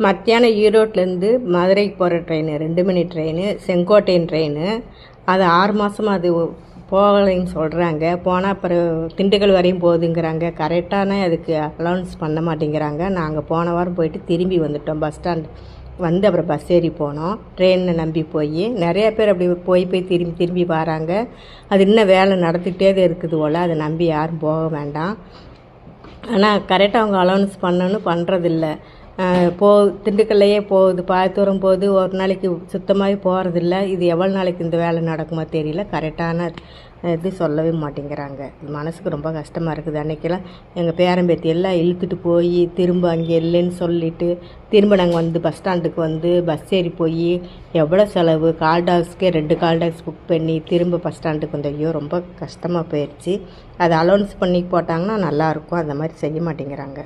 மத்தியானம் ஈரோட்டிலேருந்து மதுரைக்கு போகிற ட்ரெயின் 2 மணி ட்ரெயின், செங்கோட்டையன் ட்ரெயின். அது 6 மாதமாக அது போகலைன்னு சொல்கிறாங்க. போனால் அப்புறம் திண்டுக்கல் வரையும் போகுதுங்கிறாங்க. கரெக்டான அதுக்கு அலௌன்ஸ் பண்ண மாட்டேங்கிறாங்க. நாங்கள் போன வாரம் போயிட்டு திரும்பி வந்துட்டோம். பஸ் ஸ்டாண்ட் வந்து அப்புறம் பஸ் ஏறி போனோம். ட்ரெயினை நம்பி போய் நிறையா பேர் அப்படி போய் திரும்பி திரும்பி வராங்க. அது இன்னும் வேலை நடந்துகிட்டே தான் இருக்குது போல். அதை நம்பி யாரும் போக வேண்டாம். ஆனால் கரெக்டாக அவங்க அலௌன்ஸ் பண்ணணும்னு பண்ணுறதில்ல. திண்டுக்கல்லையே போகுது, பாதி தூரம் போகுது. ஒரு நாளைக்கு சுத்தமாகவே போகிறதில்ல. இது எவ்வளோ நாளைக்கு இந்த வேலை நடக்குமோ தெரியல. கரெக்டான இது சொல்லவே மாட்டேங்கிறாங்க. மனசுக்கு ரொம்ப கஷ்டமாக இருக்குது. அன்றைக்கெல்லாம் எங்கள் பேரம்பேத்தி எல்லாம் இழுத்துட்டு போய் திரும்ப அங்கே இல்லைன்னு சொல்லிவிட்டு திரும்ப நாங்கள் வந்து பஸ் ஸ்டாண்டுக்கு வந்து பஸ் ஏறி போய் எவ்வளோ செலவு. கால் டாக்ஸ்க்கே 2 கால் டாக்ஸ் புக் பண்ணி திரும்ப பஸ் ஸ்டாண்டுக்கு வந்து ஐயோ ரொம்ப கஷ்டமாக போயிடுச்சு. அதை அலௌன்ஸ் பண்ணி போட்டாங்கன்னா நல்லாயிருக்கும். அந்த மாதிரி செய்ய மாட்டேங்கிறாங்க.